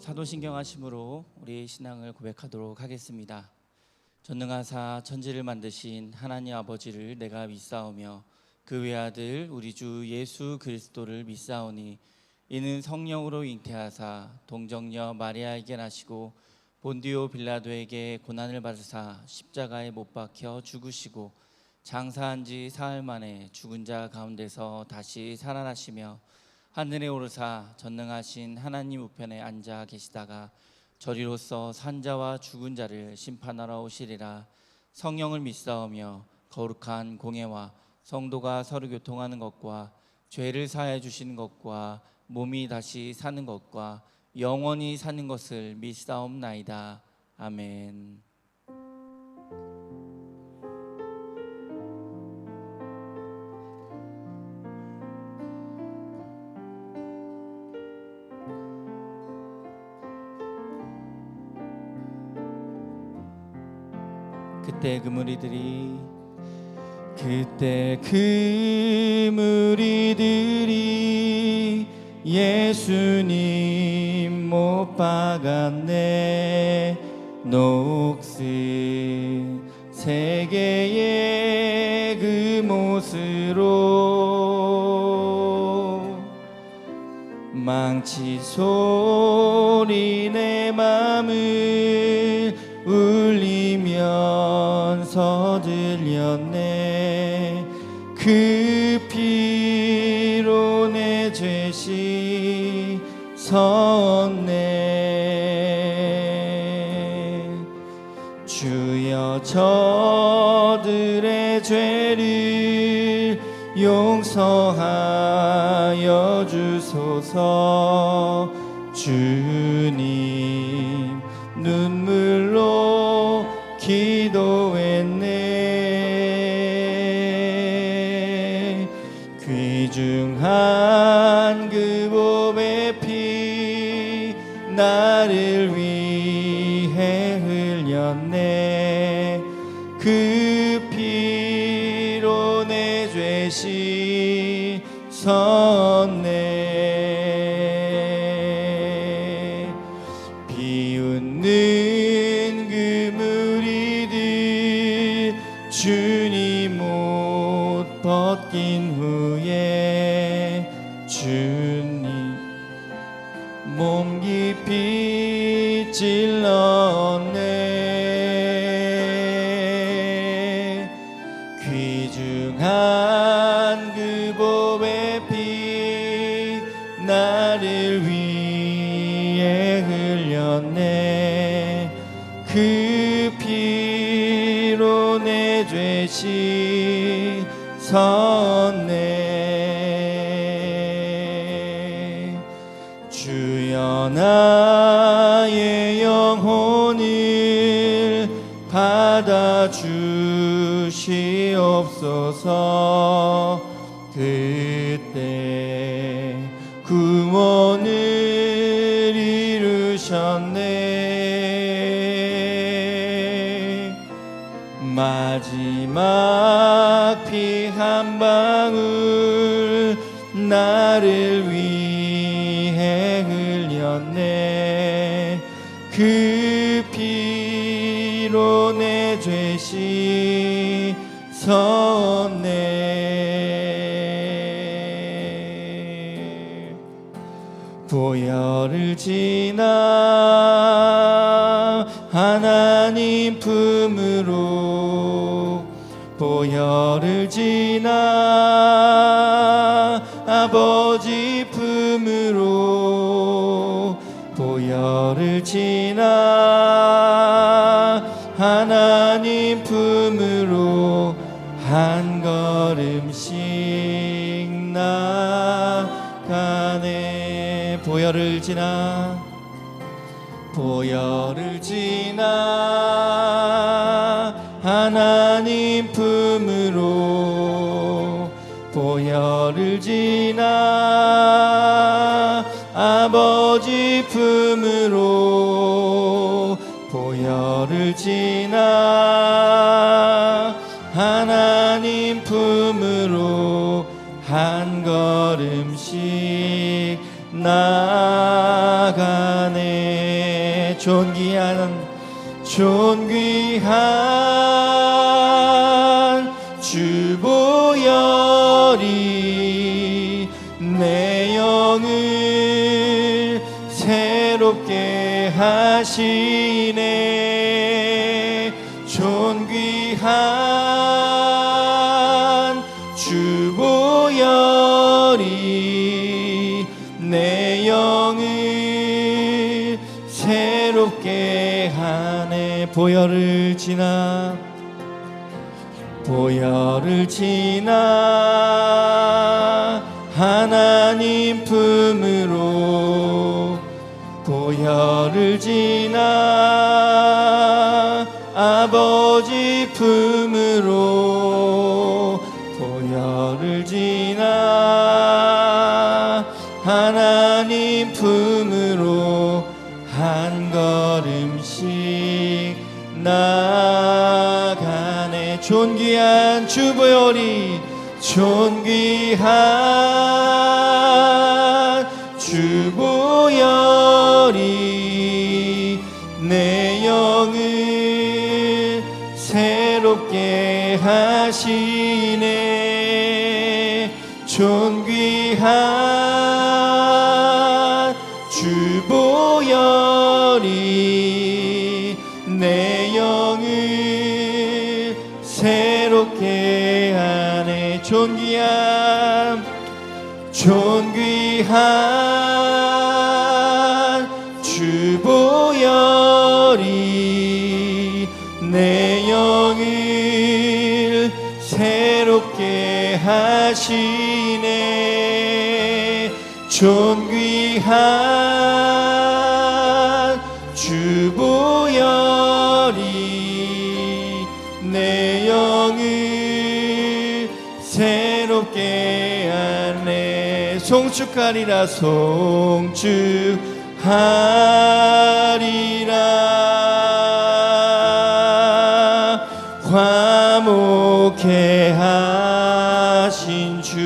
사도신경하심으로 우리의 신앙을 고백하도록 하겠습니다. 전능하사 천지를 만드신 하나님 아버지를 내가 믿사오며 그 외아들 우리 주 예수 그리스도를 믿사오니 이는 성령으로 잉태하사 동정녀 마리아에게 나시고 본디오 빌라도에게 고난을 받으사 십자가에 못 박혀 죽으시고 장사한 지 사흘 만에 죽은 자 가운데서 다시 살아나시며 하늘에 오르사 전능하신 하나님 우편에 앉아 계시다가 저리로서 산자와 죽은 자를 심판하러 오시리라. 성령을 믿사오며 거룩한 공예와 성도가 서로 교통하는 것과 죄를 사하여 주시는 것과 몸이 다시 사는 것과 영원히 사는 것을 믿사옵나이다. 아멘. 그때 그 무리들이 예수님 못 박았네. 녹슨 세계의 그 못으로 망치 소리 내 맘을 울리면서 들렸네. 그 피로 내 죄 씻었네. 주여 저들의 죄를 용서하여 주소서. 주님 눈물로 기도했네. 귀중한 그 몸의 피 나를 위해 흘렸네. 그 피로 내 죄 씻었네. 비웃는 그 무리들 주님 옷 벗긴 후에 주님 몸 깊이 찔렀네. 귀중한 그 몸의 피 나를 위해 흘렸네. 그 피로 내 죄 씻었네. 주여 나의 영혼을 받아 주시옵소서. 그때 구원을 이루셨네. 마지막 피 한 방울 나를 위해 흘렸네. 그 피로 내 죄 씻었네. 보혈을 지나 하나님 품으로, 보혈을 지나 아버지 품으로, 보혈을 지나 하나님 품으로 한 걸음씩 나가네. 보혈을 지나, 보혈을 지나 하나님 품으로, 보혈을 지나 아버지 품으로, 보혈을 지나 하나님 품으로 한 걸음씩 나가네. 존귀한 주 보혈이 내 영을 새롭게 하시네. 존귀한 주 보혈이 내 영을 새롭게 하네. 보혈을 지나 하나님 품으로 보혈을 지나 아버지 품으로 보혈을 지나 하나님 품으로 한 걸음씩 나가네. 존귀한 주 보혈이 존귀한 주 보혈이 내 영을 새롭게 하시네. 존귀한 주 보혈이 내 영을 새롭게 하네. 존귀한 주 보혈이 내 영을 새롭게 하시네. 존귀한 주 보혈이 내 영을 새롭게 하네. 송축하리라 송축하리라. 화목해 하신 주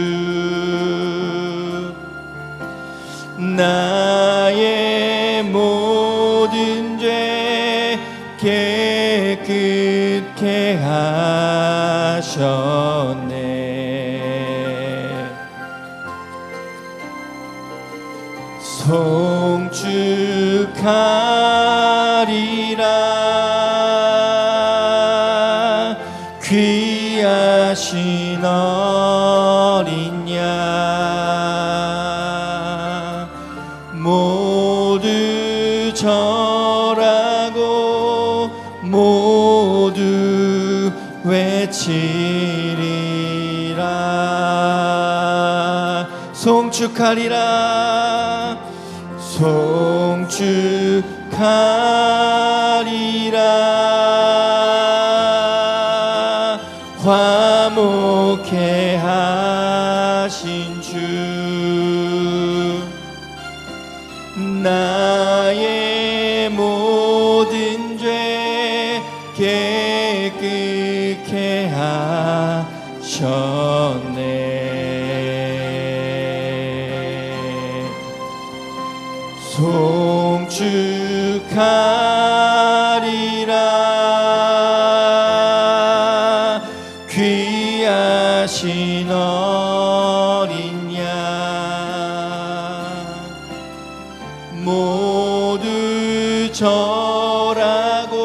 나의 모든 죄 깨끗게 하셨네. 송축하리라. 귀하신 어린 양 모두 절하고 모두 외치리라. 송축하리라. 송축하리라. 화목해 하신 주 나의 모든 죄 깨끗게 하셨네. 송축하리라. 귀하신 어린 양 모두 절하고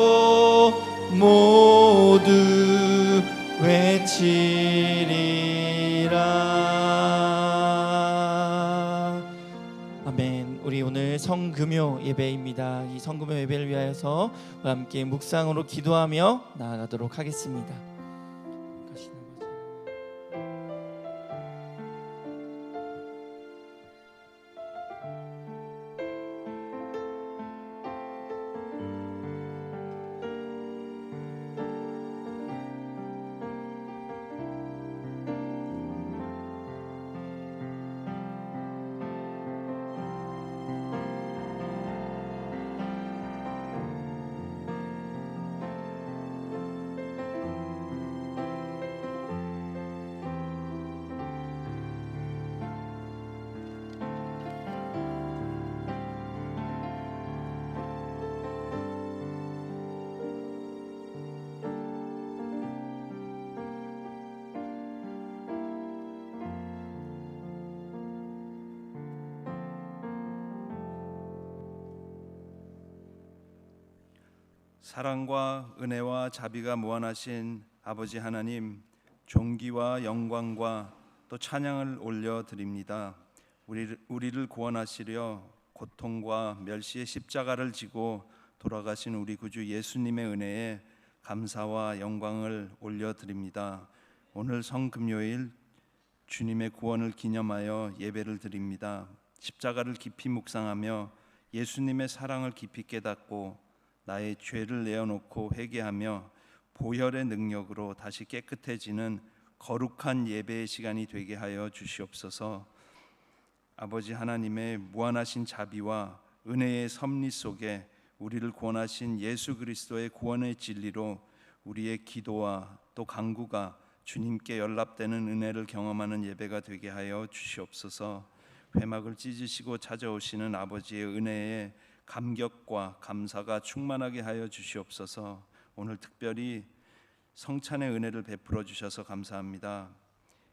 모두 외치리라. 아멘. 우리 오늘 성금요 예배입니다. 이 성금요 예배를 위하여서 함께 묵상으로 기도하며 나아가도록 하겠습니다. 사랑과 은혜와 자비가 무한하신 아버지 하나님, 존귀와 영광과 또 찬양을 올려드립니다. 우리를 구원하시려 고통과 멸시의 십자가를 지고 돌아가신 우리 구주 예수님의 은혜에 감사와 영광을 올려드립니다. 오늘 성금요일 주님의 구원을 기념하여 예배를 드립니다. 십자가를 깊이 묵상하며 예수님의 사랑을 깊이 깨닫고 나의 죄를 내어놓고 회개하며 보혈의 능력으로 다시 깨끗해지는 거룩한 예배의 시간이 되게 하여 주시옵소서. 아버지 하나님의 무한하신 자비와 은혜의 섭리 속에 우리를 구원하신 예수 그리스도의 구원의 진리로 우리의 기도와 또 간구가 주님께 연락되는 은혜를 경험하는 예배가 되게 하여 주시옵소서. 회막을 찢으시고 찾아오시는 아버지의 은혜에 감격과 감사가 충만하게 하여 주시옵소서. 오늘 특별히 성찬의 은혜를 베풀어 주셔서 감사합니다.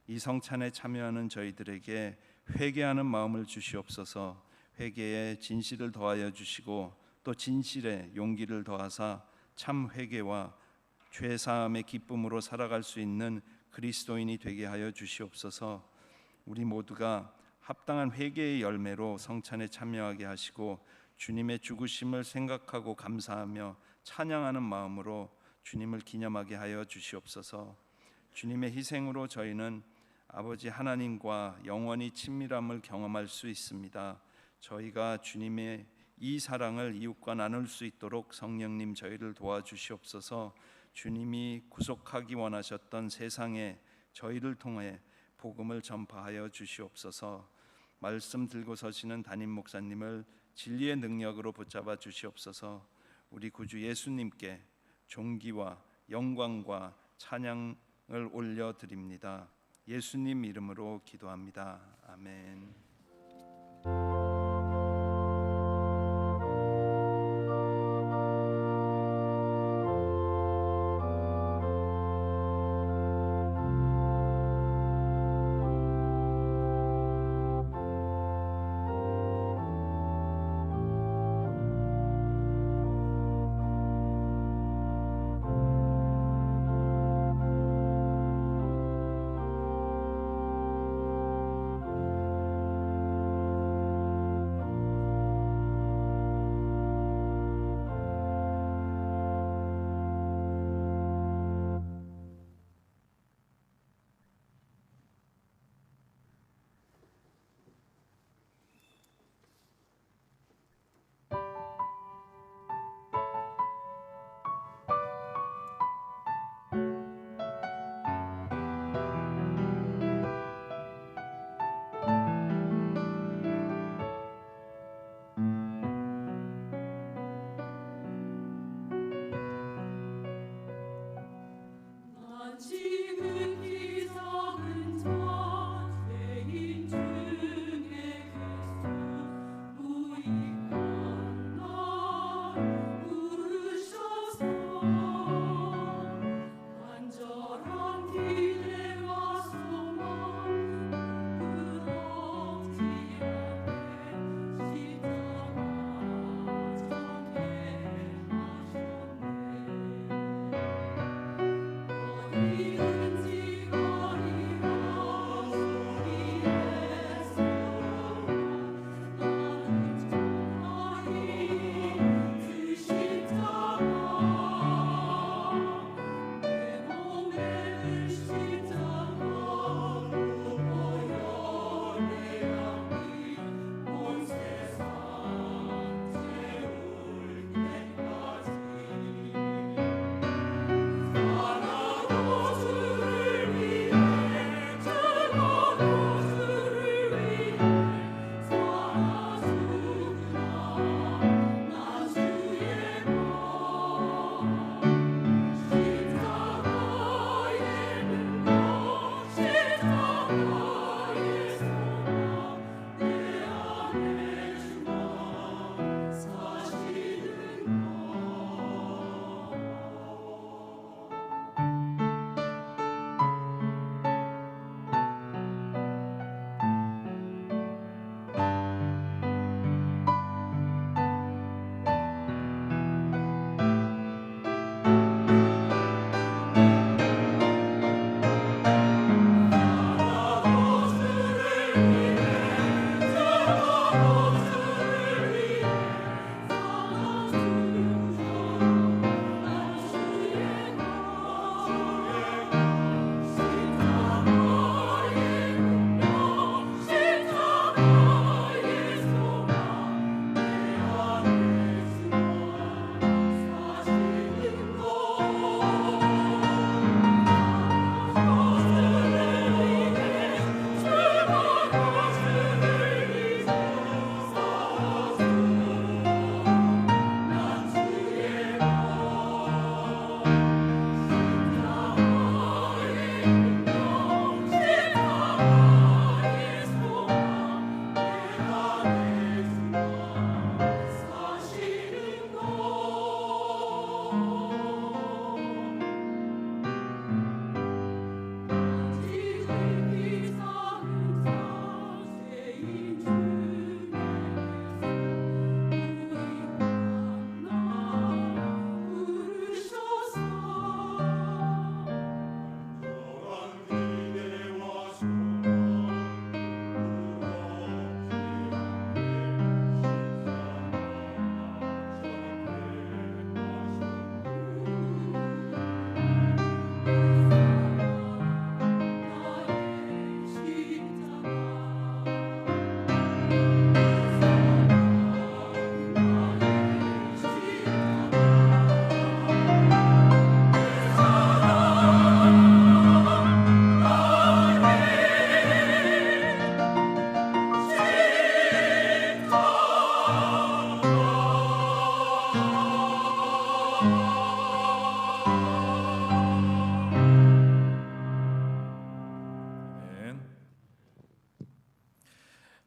이 성찬에 참여하는 저희들에게 회개하는 마음을 주시옵소서. 회개에 진실을 더하여 주시고 또 진실에 용기를 더하사 참 회개와 죄 사함의 기쁨으로 살아갈 수 있는 그리스도인이 되게 하여 주시옵소서. 우리 모두가 합당한 회개의 열매로 성찬에 참여하게 하시고 주님의 죽으심을 생각하고 감사하며 찬양하는 마음으로 주님을 기념하게 하여 주시옵소서. 주님의 희생으로 저희는 아버지 하나님과 영원히 친밀함을 경험할 수 있습니다. 저희가 주님의 이 사랑을 이웃과 나눌 수 있도록 성령님 저희를 도와주시옵소서. 주님이 구속하기 원하셨던 세상에 저희를 통해 복음을 전파하여 주시옵소서. 말씀 들고 서시는 담임 목사님을 진리의 능력으로 붙잡아 주시옵소서. 우리 구주 예수님께 존귀와 영광과 찬양을 올려드립니다. 예수님 이름으로 기도합니다. 아멘. We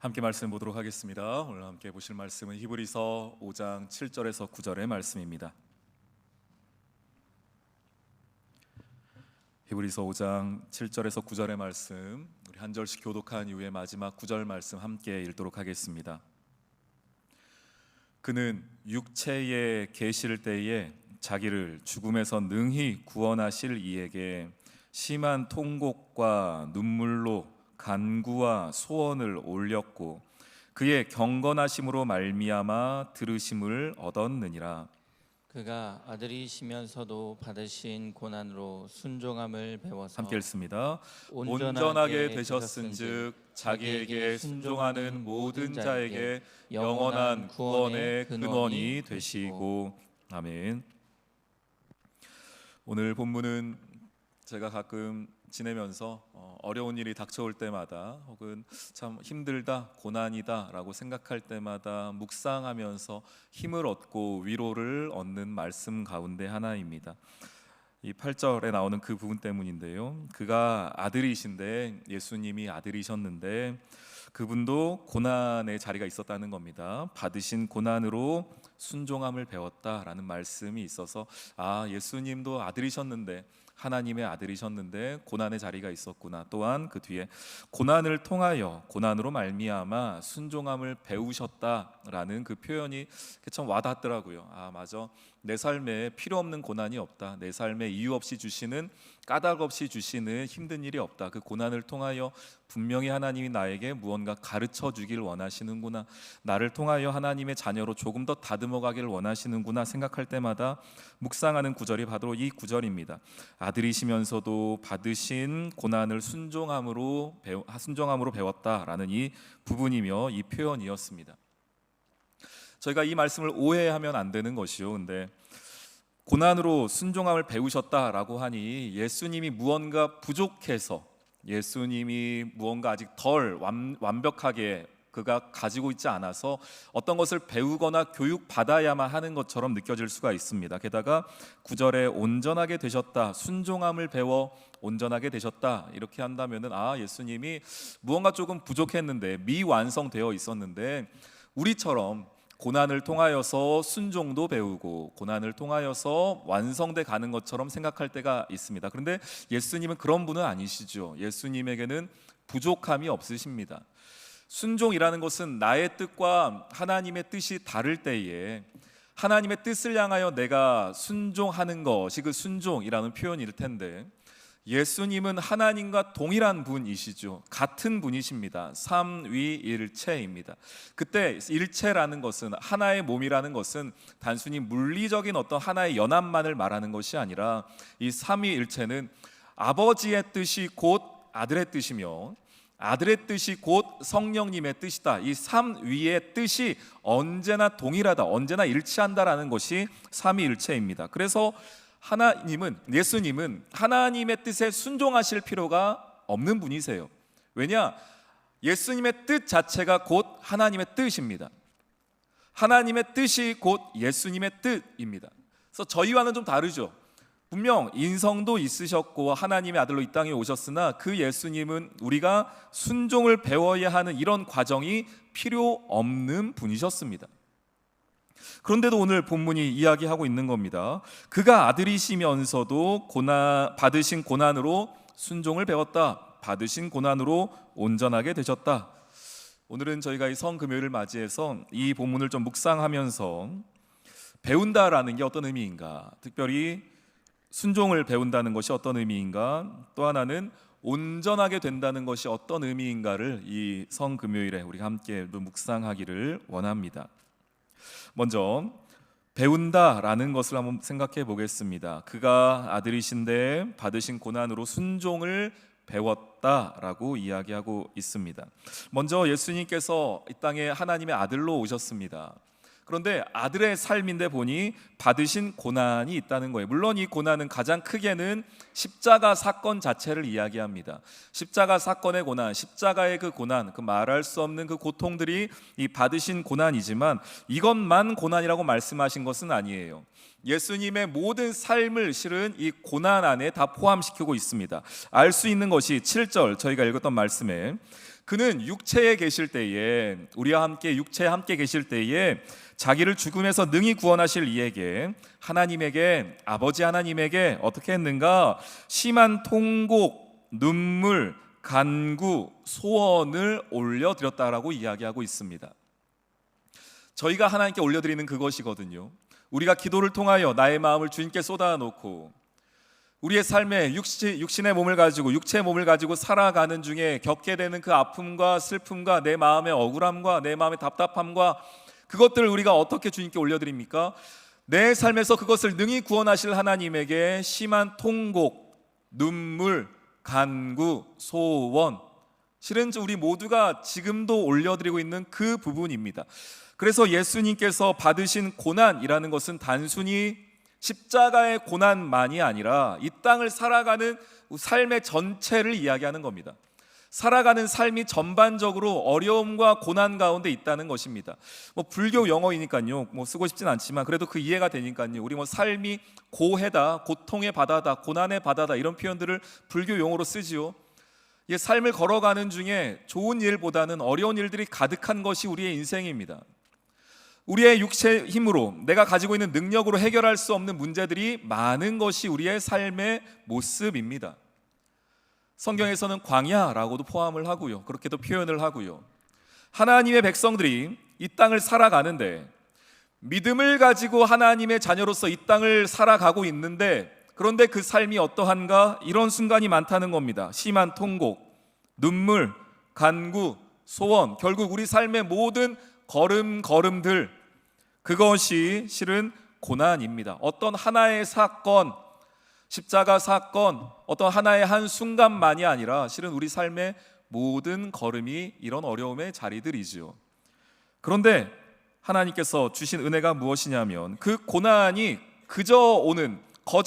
함께 말씀 보도록 하겠습니다. 오늘 함께 보실 말씀은 히브리서 5장 7절에서 9절의 말씀입니다. 히브리서 5장 7절에서 9절의 말씀, 우리 한 절씩 교독한 이후에 마지막 9절 말씀 함께 읽도록 하겠습니다. 그는 육체에 계실 때에 자기를 죽음에서 능히 구원하실 이에게 심한 통곡과 눈물로 간구와 소원을 올렸고 그의 경건하심으로 말미암아 들으심을 얻었느니라. 그가 아들이시면서도 받으신 고난으로 순종함을 배워서 함께 읽습니다. 온전하게 되셨은즉 자기에게 순종하는 모든 자에게 영원한 구원의 근원이 되시고. 아멘. 오늘 본문은 제가 가끔 지내면서 어려운 일이 닥쳐올 때마다 혹은 참 힘들다, 고난이다 라고 생각할 때마다 묵상하면서 힘을 얻고 위로를 얻는 말씀 가운데 하나입니다. 이 8절에 나오는 그 부분 때문인데요, 그가 아들이신데, 예수님이 아들이셨는데 그분도 고난의 자리가 있었다는 겁니다. 받으신 고난으로 순종함을 배웠다라는 말씀이 있어서, 예수님도 아들이셨는데, 하나님의 아들이셨는데 고난의 자리가 있었구나. 또한 그 뒤에 고난을 통하여, 고난으로 말미암아 순종함을 배우셨다라는 그 표현이 참 와닿더라고요. 맞아, 내 삶에 필요 없는 고난이 없다. 내 삶에 이유 없이 주시는, 까닭 없이 주시는 힘든 일이 없다. 그 고난을 통하여 분명히 하나님이 나에게 무언가 가르쳐 주길 원하시는구나, 나를 통하여 하나님의 자녀로 조금 더 다듬어 가길 원하시는구나 생각할 때마다 묵상하는 구절이 바로 이 구절입니다. 아들이시면서도 받으신 고난을 순종함으로 배웠다라는 이 부분이며 이 표현이었습니다. 저희가 이 말씀을 오해하면 안 되는 것이요, 근데 고난으로 순종함을 배우셨다라고 하니 예수님이 무언가 부족해서, 예수님이 무언가 아직 덜 완벽하게 그가 가지고 있지 않아서 어떤 것을 배우거나 교육받아야만 하는 것처럼 느껴질 수가 있습니다. 게다가 9절에 온전하게 되셨다, 순종함을 배워 온전하게 되셨다, 이렇게 한다면은 예수님이 무언가 조금 부족했는데, 미완성되어 있었는데 우리처럼 고난을 통하여서 순종도 배우고 고난을 통하여서 완성돼 가는 것처럼 생각할 때가 있습니다. 그런데 예수님은 그런 분은 아니시죠. 예수님에게는 부족함이 없으십니다. 순종이라는 것은 나의 뜻과 하나님의 뜻이 다를 때에 하나님의 뜻을 향하여 내가 순종하는 것이 그 순종이라는 표현일 텐데, 예수님은 하나님과 동일한 분이시죠. 같은 분이십니다. 삼위일체입니다. 그때 일체라는 것은, 하나의 몸이라는 것은 단순히 물리적인 어떤 하나의 연합만을 말하는 것이 아니라, 이 삼위일체는 아버지의 뜻이 곧 아들의 뜻이며 아들의 뜻이 곧 성령님의 뜻이다. 이 삼위의 뜻이 언제나 동일하다, 언제나 일치한다라는 것이 삼위일체입니다. 그래서 예수님은 하나님의 뜻에 순종하실 필요가 없는 분이세요. 왜냐? 예수님의 뜻 자체가 곧 하나님의 뜻입니다. 하나님의 뜻이 곧 예수님의 뜻입니다. 그래서 저희와는 좀 다르죠. 분명 인성도 있으셨고 하나님의 아들로 이 땅에 오셨으나 그 예수님은 우리가 순종을 배워야 하는 이런 과정이 필요 없는 분이셨습니다. 그런데도 오늘 본문이 이야기하고 있는 겁니다. 그가 아들이시면서도 받으신 고난으로 순종을 배웠다, 받으신 고난으로 온전하게 되셨다. 오늘은 저희가 이 성금요일을 맞이해서 이 본문을 좀 묵상하면서 배운다라는 게 어떤 의미인가, 특별히 순종을 배운다는 것이 어떤 의미인가, 또 하나는 온전하게 된다는 것이 어떤 의미인가를 이 성금요일에 우리가 함께 묵상하기를 원합니다. 먼저 배운다라는 것을 한번 생각해 보겠습니다. 그가 아들이신데 받으신 고난으로 순종을 배웠다라고 이야기하고 있습니다. 먼저 예수님께서 이 땅에 하나님의 아들로 오셨습니다. 그런데 아들의 삶인데 보니 받으신 고난이 있다는 거예요. 물론 이 고난은 가장 크게는 십자가 사건 자체를 이야기합니다. 십자가 사건의 고난, 십자가의 그 고난, 그 말할 수 없는 그 고통들이 이 받으신 고난이지만 이것만 고난이라고 말씀하신 것은 아니에요. 예수님의 모든 삶을 실은 이 고난 안에 다 포함시키고 있습니다. 알 수 있는 것이 7절 저희가 읽었던 말씀에 그는 육체에 계실 때에 우리와 함께 육체에 함께 계실 때에 자기를 죽음에서 능히 구원하실 이에게 하나님에게 아버지 하나님에게 어떻게 했는가? 심한 통곡, 눈물, 간구, 소원을 올려드렸다라고 이야기하고 있습니다. 저희가 하나님께 올려드리는 그것이거든요. 우리가 기도를 통하여 나의 마음을 주님께 쏟아놓고 우리의 삶에 육신의 몸을 가지고 육체의 몸을 가지고 살아가는 중에 겪게 되는 그 아픔과 슬픔과 내 마음의 억울함과 내 마음의 답답함과 그것들을 우리가 어떻게 주님께 올려드립니까? 내 삶에서 그것을 능히 구원하실 하나님에게 심한 통곡, 눈물, 간구, 소원, 실은 우리 모두가 지금도 올려드리고 있는 그 부분입니다. 그래서 예수님께서 받으신 고난이라는 것은 단순히 십자가의 고난만이 아니라 이 땅을 살아가는 삶의 전체를 이야기하는 겁니다. 살아가는 삶이 전반적으로 어려움과 고난 가운데 있다는 것입니다. 불교 용어이니까요, 쓰고 싶진 않지만 그래도 그 이해가 되니까요. 우리 삶이 고해다, 고통의 바다다, 고난의 바다다 이런 표현들을 불교 용어로 쓰지요. 삶을 걸어가는 중에 좋은 일보다는 어려운 일들이 가득한 것이 우리의 인생입니다. 우리의 육체의 힘으로 내가 가지고 있는 능력으로 해결할 수 없는 문제들이 많은 것이 우리의 삶의 모습입니다. 성경에서는 광야라고도 포함을 하고요, 그렇게도 표현을 하고요. 하나님의 백성들이 이 땅을 살아가는데 믿음을 가지고 하나님의 자녀로서 이 땅을 살아가고 있는데 그런데 그 삶이 어떠한가? 이런 순간이 많다는 겁니다. 심한 통곡, 눈물, 간구, 소원, 결국 우리 삶의 모든 걸음들, 그것이 실은 고난입니다. 어떤 하나의 사건, 십자가 사건, 어떤 하나의 한 순간만이 아니라 실은 우리 삶의 모든 걸음이 이런 어려움의 자리들이지요. 그런데 하나님께서 주신 은혜가 무엇이냐면 그 고난이 거저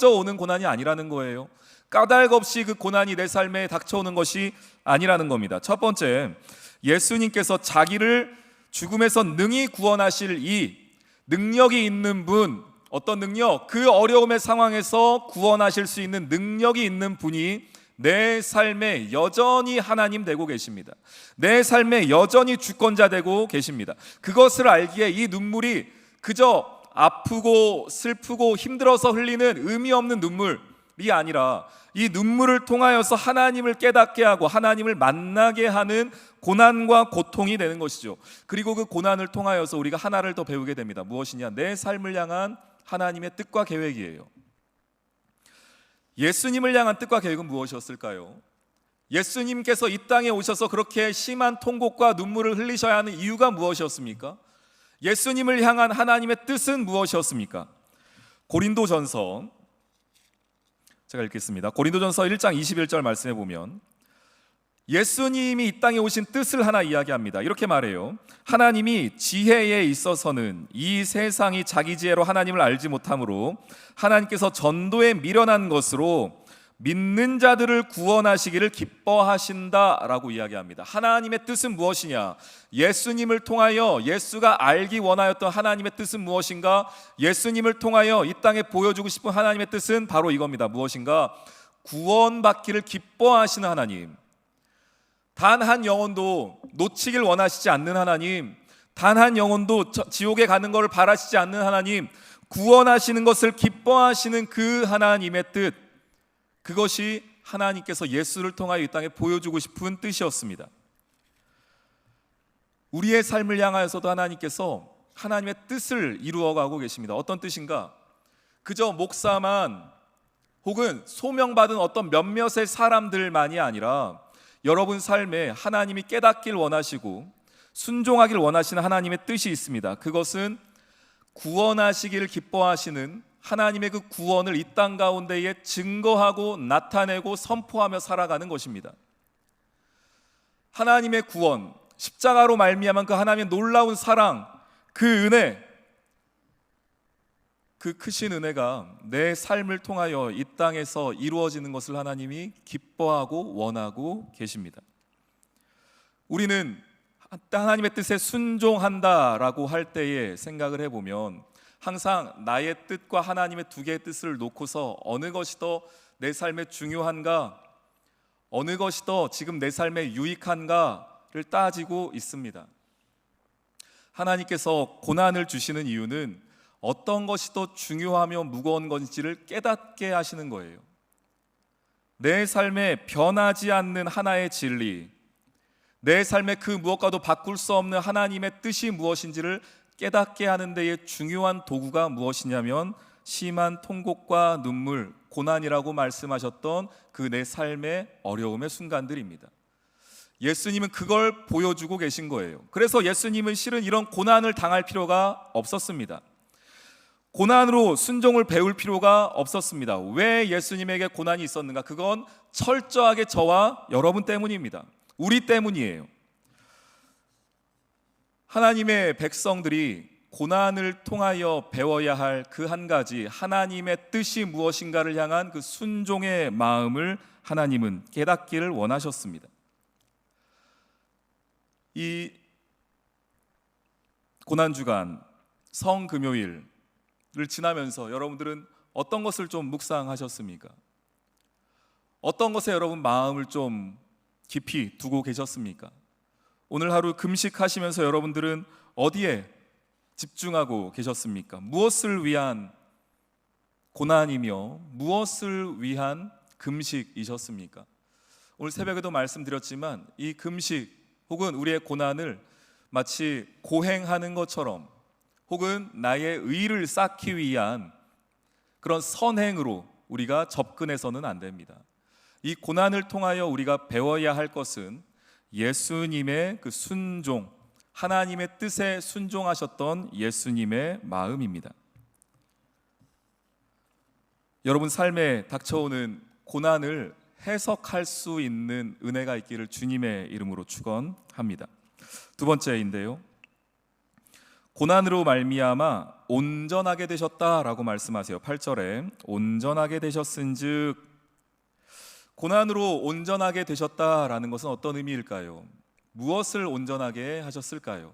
오는 고난이 아니라는 거예요. 까닭 없이 그 고난이 내 삶에 닥쳐오는 것이 아니라는 겁니다. 첫 번째, 예수님께서 자기를 죽음에서 능히 구원하실 이 능력이 있는 분, 어떤 능력? 그 어려움의 상황에서 구원하실 수 있는 능력이 있는 분이 내 삶에 여전히 하나님 되고 계십니다. 내 삶에 여전히 주권자 되고 계십니다. 그것을 알기에 이 눈물이 그저 아프고 슬프고 힘들어서 흘리는 의미 없는 눈물이 아니라 이 눈물을 통하여서 하나님을 깨닫게 하고 하나님을 만나게 하는 고난과 고통이 되는 것이죠. 그리고 그 고난을 통하여서 우리가 하나를 더 배우게 됩니다. 무엇이냐? 내 삶을 향한 하나님의 뜻과 계획이에요. 예수님을 향한 뜻과 계획은 무엇이었을까요? 예수님께서 이 땅에 오셔서 그렇게 심한 통곡과 눈물을 흘리셔야 하는 이유가 무엇이었습니까? 예수님을 향한 하나님의 뜻은 무엇이었습니까? 고린도전서, 제가 읽겠습니다. 고린도전서 1장 21절 말씀해 보면 예수님이 이 땅에 오신 뜻을 하나 이야기합니다. 이렇게 말해요. 하나님이 지혜에 있어서는 이 세상이 자기 지혜로 하나님을 알지 못하므로 하나님께서 전도에 미련한 것으로 믿는 자들을 구원하시기를 기뻐하신다라고 이야기합니다. 하나님의 뜻은 무엇이냐? 예수님을 통하여 예수가 알기 원하였던 하나님의 뜻은 무엇인가? 예수님을 통하여 이 땅에 보여주고 싶은 하나님의 뜻은 바로 이겁니다. 무엇인가? 구원받기를 기뻐하시는 하나님, 단 한 영혼도 놓치길 원하시지 않는 하나님, 단 한 영혼도 지옥에 가는 것을 바라시지 않는 하나님, 구원하시는 것을 기뻐하시는 그 하나님의 뜻, 그것이 하나님께서 예수를 통하여 이 땅에 보여주고 싶은 뜻이었습니다. 우리의 삶을 향하여서도 하나님께서 하나님의 뜻을 이루어가고 계십니다. 어떤 뜻인가? 그저 목사만 혹은 소명받은 어떤 몇몇의 사람들만이 아니라 여러분 삶에 하나님이 깨닫길 원하시고 순종하길 원하시는 하나님의 뜻이 있습니다. 그것은 구원하시기를 기뻐하시는 하나님의 그 구원을 이 땅 가운데에 증거하고 나타내고 선포하며 살아가는 것입니다. 하나님의 구원, 십자가로 말미암은 그 하나님의 놀라운 사랑, 그 은혜, 그 크신 은혜가 내 삶을 통하여 이 땅에서 이루어지는 것을 하나님이 기뻐하고 원하고 계십니다. 우리는 하나님의 뜻에 순종한다라고 할 때에 생각을 해보면 항상 나의 뜻과 하나님의 두 개의 뜻을 놓고서 어느 것이 더 내 삶에 중요한가, 어느 것이 더 지금 내 삶에 유익한가를 따지고 있습니다. 하나님께서 고난을 주시는 이유는 어떤 것이 더 중요하며 무거운 건지를 깨닫게 하시는 거예요. 내 삶에 변하지 않는 하나의 진리, 내 삶의 그 무엇과도 바꿀 수 없는 하나님의 뜻이 무엇인지를 깨닫게 하는 데에 중요한 도구가 무엇이냐면 심한 통곡과 눈물, 고난이라고 말씀하셨던 그 내 삶의 어려움의 순간들입니다. 예수님은 그걸 보여주고 계신 거예요. 그래서 예수님은 실은 이런 고난을 당할 필요가 없었습니다. 고난으로 순종을 배울 필요가 없었습니다. 왜 예수님에게 고난이 있었는가? 그건 철저하게 저와 여러분 때문입니다. 우리 때문이에요. 하나님의 백성들이 고난을 통하여 배워야 할 그 한 가지, 하나님의 뜻이 무엇인가를 향한 그 순종의 마음을 하나님은 깨닫기를 원하셨습니다. 이 고난주간 성금요일을 지나면서 여러분들은 어떤 것을 좀 묵상하셨습니까? 어떤 것에 여러분 마음을 좀 깊이 두고 계셨습니까? 오늘 하루 금식하시면서 여러분들은 어디에 집중하고 계셨습니까? 무엇을 위한 고난이며 무엇을 위한 금식이셨습니까? 오늘 새벽에도 말씀드렸지만 이 금식 혹은 우리의 고난을 마치 고행하는 것처럼 혹은 나의 의를 쌓기 위한 그런 선행으로 우리가 접근해서는 안 됩니다. 이 고난을 통하여 우리가 배워야 할 것은 예수님의 그 순종, 하나님의 뜻에 순종하셨던 예수님의 마음입니다. 여러분 삶에 닥쳐오는 고난을 해석할 수 있는 은혜가 있기를 주님의 이름으로 축원합니다. 두 번째인데요, 고난으로 말미암아 온전하게 되셨다라고 말씀하세요. 8절에 온전하게 되셨은즉, 고난으로 온전하게 되셨다라는 것은 어떤 의미일까요? 무엇을 온전하게 하셨을까요?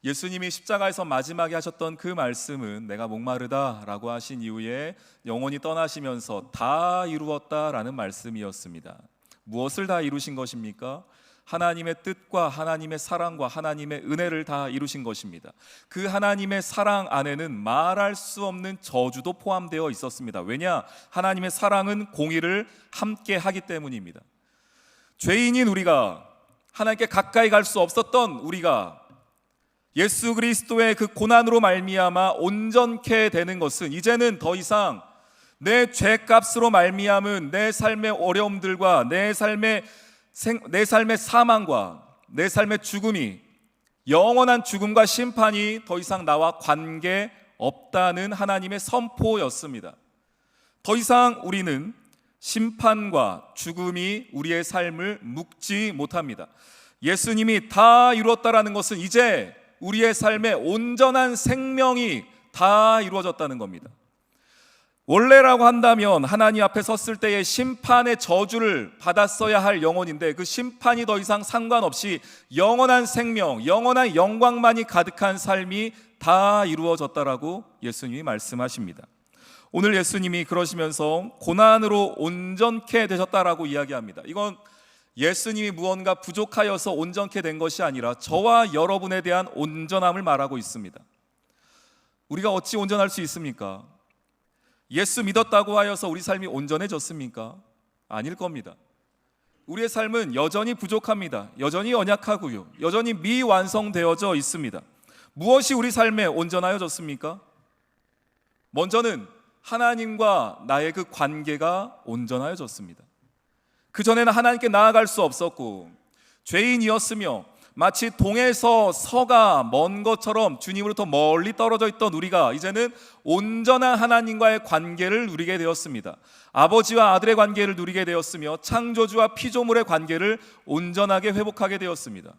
예수님이 십자가에서 마지막에 하셨던 그 말씀은 내가 목마르다라고 하신 이후에 영원히 떠나시면서 다 이루었다라는 말씀이었습니다. 무엇을 다 이루신 것입니까? 하나님의 뜻과 하나님의 사랑과 하나님의 은혜를 다 이루신 것입니다. 그 하나님의 사랑 안에는 말할 수 없는 저주도 포함되어 있었습니다. 왜냐? 하나님의 사랑은 공의를 함께 하기 때문입니다. 죄인인 우리가, 하나님께 가까이 갈 수 없었던 우리가 예수 그리스도의 그 고난으로 말미암아 온전케 되는 것은 이제는 더 이상 내 죄값으로 말미암은 내 삶의 어려움들과 내 삶의 사망과 내 삶의 죽음이, 영원한 죽음과 심판이 더 이상 나와 관계 없다는 하나님의 선포였습니다. 더 이상 우리는 심판과 죽음이 우리의 삶을 묶지 못합니다. 예수님이 다 이루었다라는 것은 이제 우리의 삶에 온전한 생명이 다 이루어졌다는 겁니다. 원래라고 한다면 하나님 앞에 섰을 때의 심판의 저주를 받았어야 할 영혼인데 그 심판이 더 이상 상관없이 영원한 생명, 영원한 영광만이 가득한 삶이 다 이루어졌다라고 예수님이 말씀하십니다. 오늘 예수님이 그러시면서 고난으로 온전케 되셨다라고 이야기합니다. 이건 예수님이 무언가 부족하여서 온전케 된 것이 아니라 저와 여러분에 대한 온전함을 말하고 있습니다. 우리가 어찌 온전할 수 있습니까? 예수 믿었다고 하여서 우리 삶이 온전해졌습니까? 아닐 겁니다. 우리의 삶은 여전히 부족합니다. 여전히 연약하고요. 여전히 미완성되어져 있습니다. 무엇이 우리 삶에 온전하여졌습니까? 먼저는 하나님과 나의 그 관계가 온전하여졌습니다. 그전에는 하나님께 나아갈 수 없었고 죄인이었으며 마치 동에서 서가 먼 것처럼 주님으로부터 멀리 떨어져 있던 우리가 이제는 온전한 하나님과의 관계를 누리게 되었습니다. 아버지와 아들의 관계를 누리게 되었으며 창조주와 피조물의 관계를 온전하게 회복하게 되었습니다.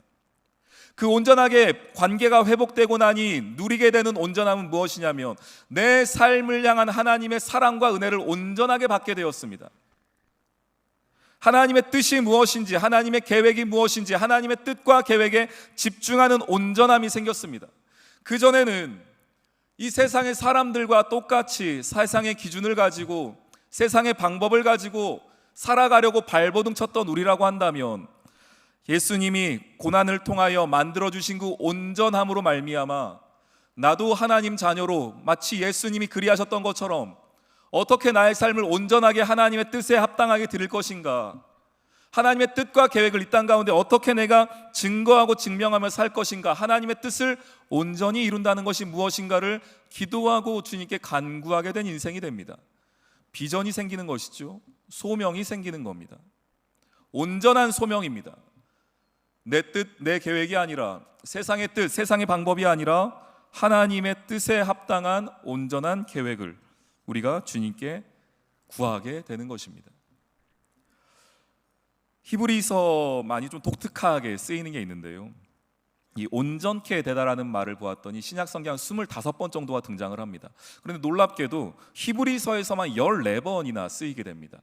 그 온전하게 관계가 회복되고 나니 누리게 되는 온전함은 무엇이냐면 내 삶을 향한 하나님의 사랑과 은혜를 온전하게 받게 되었습니다. 하나님의 뜻이 무엇인지, 하나님의 계획이 무엇인지, 하나님의 뜻과 계획에 집중하는 온전함이 생겼습니다. 그전에는 이 세상의 사람들과 똑같이 세상의 기준을 가지고 세상의 방법을 가지고 살아가려고 발버둥 쳤던 우리라고 한다면, 예수님이 고난을 통하여 만들어주신 그 온전함으로 말미암아 나도 하나님 자녀로 마치 예수님이 그리하셨던 것처럼 어떻게 나의 삶을 온전하게 하나님의 뜻에 합당하게 드릴 것인가, 하나님의 뜻과 계획을 이 땅 가운데 어떻게 내가 증거하고 증명하며 살 것인가, 하나님의 뜻을 온전히 이룬다는 것이 무엇인가를 기도하고 주님께 간구하게 된 인생이 됩니다. 비전이 생기는 것이죠. 소명이 생기는 겁니다. 온전한 소명입니다. 내 뜻, 내 계획이 아니라, 세상의 뜻, 세상의 방법이 아니라 하나님의 뜻에 합당한 온전한 계획을 우리가 주님께 구하게 되는 것입니다. 히브리서 많이 좀 독특하게 쓰이는 게 있는데요, 이 온전케 되다라는 말을 보았더니 신약 성경 25번 정도가 등장을 합니다. 그런데 놀랍게도 히브리서에서만 14번이나 쓰이게 됩니다.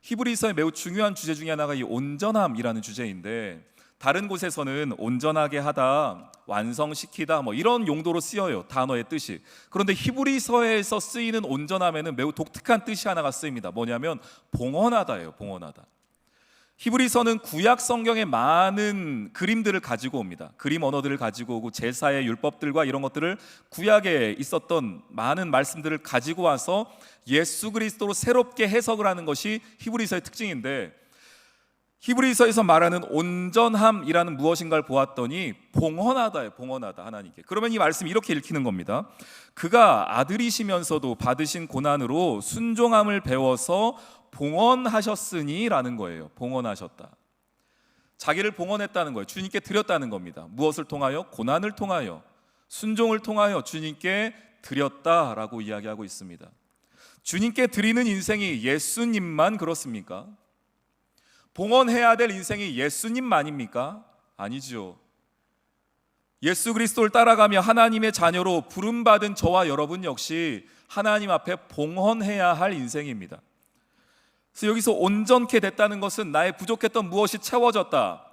히브리서의 매우 중요한 주제 중에 하나가 이 온전함이라는 주제인데, 다른 곳에서는 온전하게 하다, 완성시키다 뭐 이런 용도로 쓰여요, 단어의 뜻이. 그런데 히브리서에서 쓰이는 온전함에는 매우 독특한 뜻이 하나가 쓰입니다. 뭐냐면 봉헌하다예요. 봉헌하다. 히브리서는 구약 성경의 많은 그림들을 가지고 옵니다. 그림 언어들을 가지고 오고 제사의 율법들과 이런 것들을, 구약에 있었던 많은 말씀들을 가지고 와서 예수 그리스도로 새롭게 해석을 하는 것이 히브리서의 특징인데, 히브리서에서 말하는 온전함이라는 무엇인가를 보았더니 봉헌하다예요. 봉헌하다, 하나님께. 그러면 이 말씀이 이렇게 읽히는 겁니다. 그가 아들이시면서도 받으신 고난으로 순종함을 배워서 봉헌하셨으니 라는 거예요. 봉헌하셨다. 자기를 봉헌했다는 거예요. 주님께 드렸다는 겁니다. 무엇을 통하여? 고난을 통하여, 순종을 통하여 주님께 드렸다라고 이야기하고 있습니다. 주님께 드리는 인생이 예수님만 그렇습니까? 봉헌해야 될 인생이 예수님만입니까? 아니죠. 예수 그리스도를 따라가며 하나님의 자녀로 부름받은 저와 여러분 역시 하나님 앞에 봉헌해야 할 인생입니다. 그래서 여기서 온전케 됐다는 것은 나의 부족했던 무엇이 채워졌다,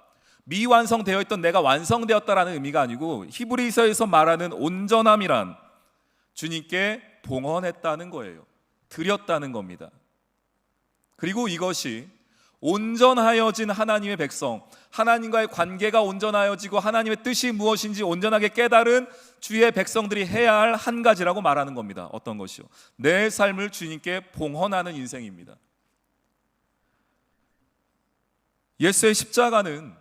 미완성되어 있던 내가 완성되었다라는 의미가 아니고, 히브리서에서 말하는 온전함이란 주님께 봉헌했다는 거예요. 드렸다는 겁니다. 그리고 이것이 온전하여진 하나님의 백성, 하나님과의 관계가 온전하여지고 하나님의 뜻이 무엇인지 온전하게 깨달은 주의 백성들이 해야 할 한 가지라고 말하는 겁니다. 어떤 것이요? 내 삶을 주님께 봉헌하는 인생입니다. 예수의 십자가는,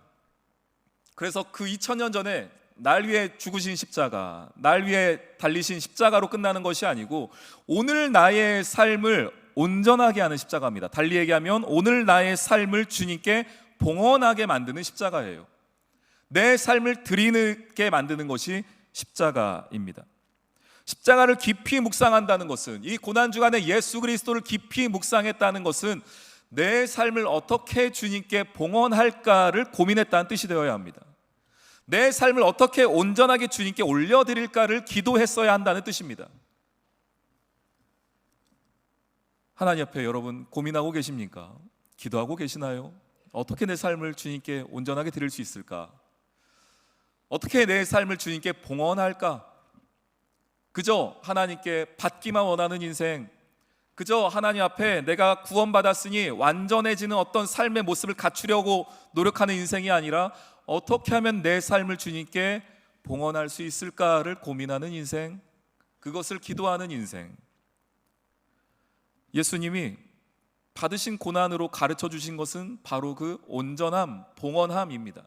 그래서 그 2000년 전에 날 위해 죽으신 십자가, 날 위해 달리신 십자가로 끝나는 것이 아니고 오늘 나의 삶을 온전하게 하는 십자가입니다. 달리 얘기하면 오늘 나의 삶을 주님께 봉헌하게 만드는 십자가예요. 내 삶을 드리게 만드는 것이 십자가입니다. 십자가를 깊이 묵상한다는 것은, 이 고난주간에 예수 그리스도를 깊이 묵상했다는 것은 내 삶을 어떻게 주님께 봉헌할까를 고민했다는 뜻이 되어야 합니다. 내 삶을 어떻게 온전하게 주님께 올려드릴까를 기도했어야 한다는 뜻입니다. 하나님 앞에 여러분 고민하고 계십니까? 기도하고 계시나요? 어떻게 내 삶을 주님께 온전하게 드릴 수 있을까? 어떻게 내 삶을 주님께 봉헌할까? 그저 하나님께 받기만 원하는 인생, 그저 하나님 앞에 내가 구원받았으니 완전해지는 어떤 삶의 모습을 갖추려고 노력하는 인생이 아니라 어떻게 하면 내 삶을 주님께 봉헌할 수 있을까를 고민하는 인생, 그것을 기도하는 인생. 예수님이 받으신 고난으로 가르쳐 주신 것은 바로 그 온전함, 봉헌함입니다.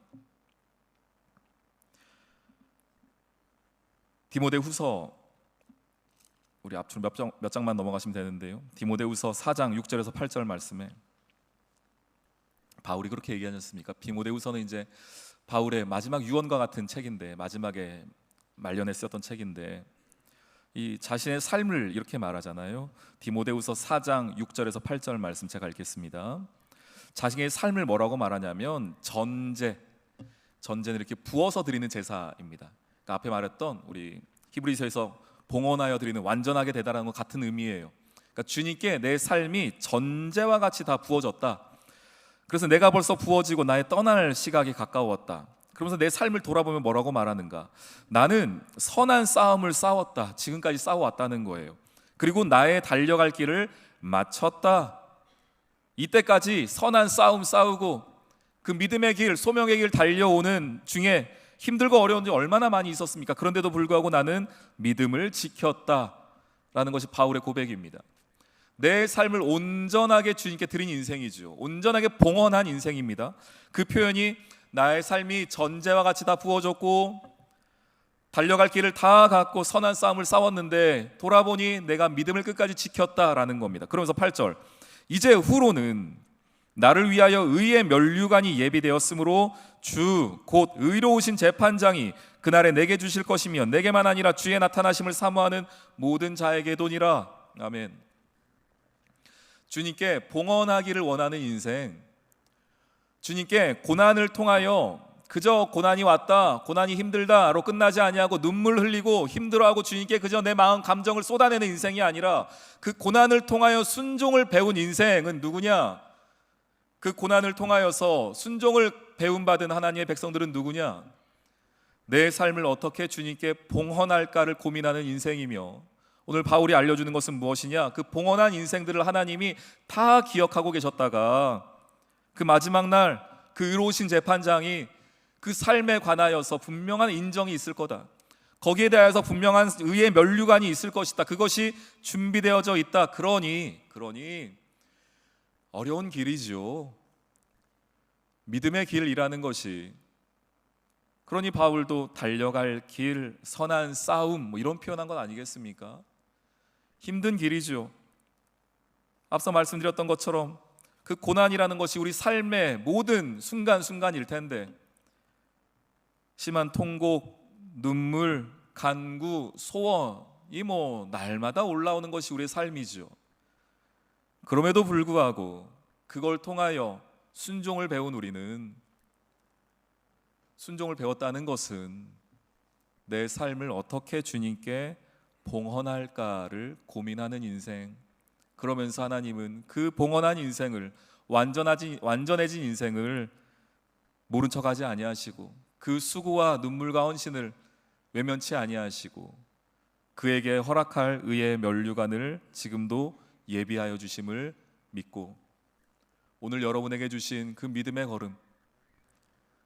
디모데후서, 우리 앞으로 몇 장만 넘어가시면 되는데요, 디모데후서 4장 6절에서 8절 말씀에 바울이 그렇게 얘기하지 않습니까? 디모데후서는 이제 바울의 마지막 유언과 같은 책인데, 마지막에 말년에 쓰였던 책인데, 이 자신의 삶을 이렇게 말하잖아요. 디모데후서 4장 6절에서 8절 말씀 제가 읽겠습니다. 자신의 삶을 뭐라고 말하냐면 전제는 이렇게 부어서 드리는 제사입니다. 그러니까 앞에 말했던 우리 히브리서에서 봉헌하여 드리는 완전하게 되다라는 것 같은 의미예요. 그러니까 주님께 내 삶이 전제와 같이 다 부어졌다. 그래서 내가 벌써 부어지고 나의 떠날 시각이 가까웠다. 그러면서 내 삶을 돌아보면 뭐라고 말하는가? 나는 선한 싸움을 싸웠다. 지금까지 싸워왔다는 거예요. 그리고 나의 달려갈 길을 마쳤다. 이때까지 선한 싸움 싸우고 그 믿음의 길, 소명의 길 달려오는 중에 힘들고 어려운 일 얼마나 많이 있었습니까? 그런데도 불구하고 나는 믿음을 지켰다라는 것이 바울의 고백입니다. 내 삶을 온전하게 주님께 드린 인생이죠. 온전하게 봉헌한 인생입니다. 그 표현이 나의 삶이 전제와 같이 다 부어졌고 달려갈 길을 다 갖고 선한 싸움을 싸웠는데 돌아보니 내가 믿음을 끝까지 지켰다라는 겁니다. 그러면서 8절, 이제 후로는 나를 위하여 의의 면류관이 예비되었으므로 주 곧 의로우신 재판장이 그날에 내게 주실 것이며 내게만 아니라 주의 나타나심을 사모하는 모든 자에게도니라. 아멘. 주님께 봉헌하기를 원하는 인생, 주님께 고난을 통하여 그저 고난이 왔다, 고난이 힘들다로 끝나지 아니하고 눈물 흘리고 힘들어하고 주님께 그저 내 마음 감정을 쏟아내는 인생이 아니라 그 고난을 통하여 순종을 배운 인생은 누구냐? 그 고난을 통하여서 순종을 배움받은 하나님의 백성들은 누구냐? 내 삶을 어떻게 주님께 봉헌할까를 고민하는 인생이며, 오늘 바울이 알려주는 것은 무엇이냐? 그 봉헌한 인생들을 하나님이 다 기억하고 계셨다가 그 마지막 날 그 의로우신 재판장이 그 삶에 관하여서 분명한 인정이 있을 거다, 거기에 대해서 분명한 의의 면류관이 있을 것이다, 그것이 준비되어져 있다. 그러니 어려운 길이죠. 믿음의 길이라는 것이. 그러니 바울도 달려갈 길, 선한 싸움 이런 표현한 건 아니겠습니까? 힘든 길이죠. 앞서 말씀드렸던 것처럼 그 고난이라는 것이 우리 삶의 모든 순간순간일 텐데 심한 통곡, 눈물, 간구, 소원이 날마다 올라오는 것이 우리의 삶이죠. 그럼에도 불구하고 그걸 통하여 순종을 배운 우리는, 순종을 배웠다는 것은 내 삶을 어떻게 주님께 봉헌할까를 고민하는 인생, 그러면서 하나님은 그 봉헌한 인생을, 완전해진 인생을 모른 척하지 아니하시고 그 수고와 눈물과 헌신을 외면치 아니하시고 그에게 허락할 의의 면류관을 지금도 예비하여 주심을 믿고, 오늘 여러분에게 주신 그 믿음의 걸음,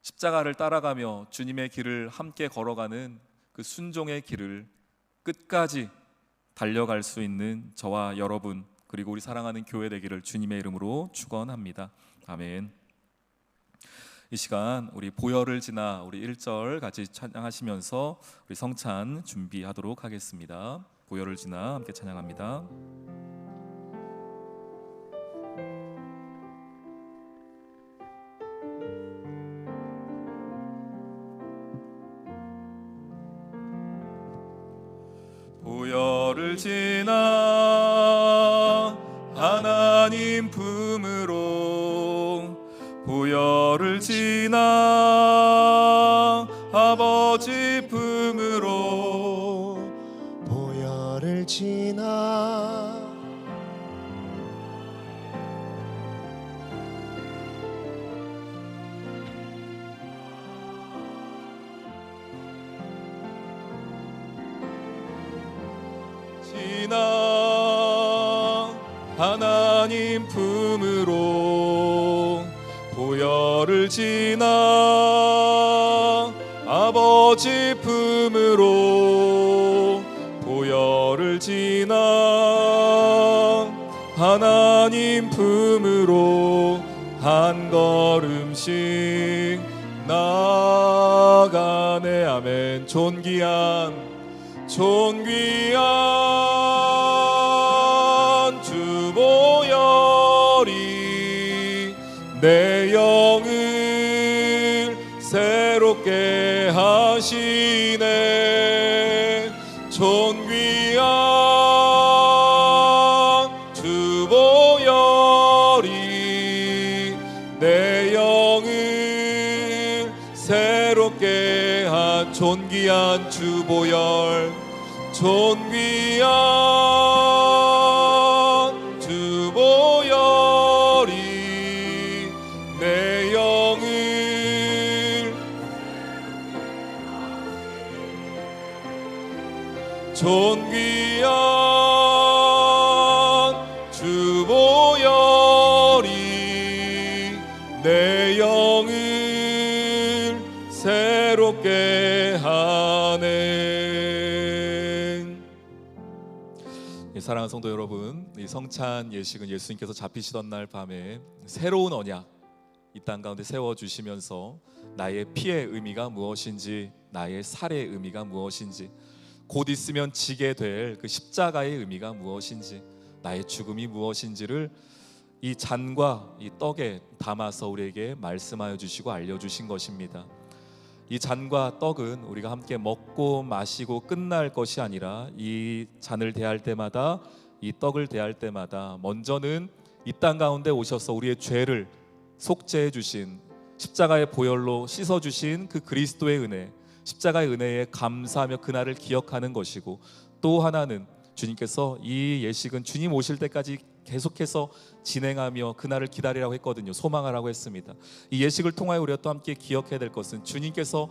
십자가를 따라가며 주님의 길을 함께 걸어가는 그 순종의 길을 끝까지 달려갈 수 있는 저와 여러분, 그리고 우리 사랑하는 교회 되기를 주님의 이름으로 축원합니다. 아멘. 이 시간 우리 보혈을 지나 우리 1절 같이 찬양하시면서 우리 성찬 준비하도록 하겠습니다. 보혈을 지나 함께 찬양합니다. 보혈을 지나 하나님 품으로, 보혈을 지나 아버지 품으로, 보혈을 지나 하나님 품으로, 보혈을 지나 아버지 품으로, 보혈을 지나 하나님 품으로 한 걸음씩 나아가네. 아멘. 존귀한 주 보혈이 내 영을 새롭게 하시네. 존귀한 주 보혈이 내 영을 새롭게 한, 존귀한 주 보혈, 존귀한 주 보혈이 내 영을 존귀한 주 보혈이 내 영을 새롭게 하네. 사랑하는 성도 여러분, 이 성찬 예식은 예수님께서 잡히시던 날 밤에 새로운 언약 이 땅 가운데 세워주시면서 나의 피의 의미가 무엇인지, 나의 살의 의미가 무엇인지, 곧 있으면 지게 될 그 십자가의 의미가 무엇인지, 나의 죽음이 무엇인지를 이 잔과 이 떡에 담아서 우리에게 말씀하여 주시고 알려주신 것입니다. 이 잔과 떡은 우리가 함께 먹고 마시고 끝날 것이 아니라 이 잔을 대할 때마다, 이 떡을 대할 때마다 먼저는 이 땅 가운데 오셔서 우리의 죄를 속죄해 주신, 십자가의 보혈로 씻어 주신 그 그리스도의 은혜, 십자가의 은혜에 감사하며 그날을 기억하는 것이고, 또 하나는 주님께서 이 예식은 주님 오실 때까지 계속해서 진행하며 그날을 기다리라고 했거든요. 소망하라고 했습니다. 이 예식을 통하여 우리가 또 함께 기억해야 될 것은 주님께서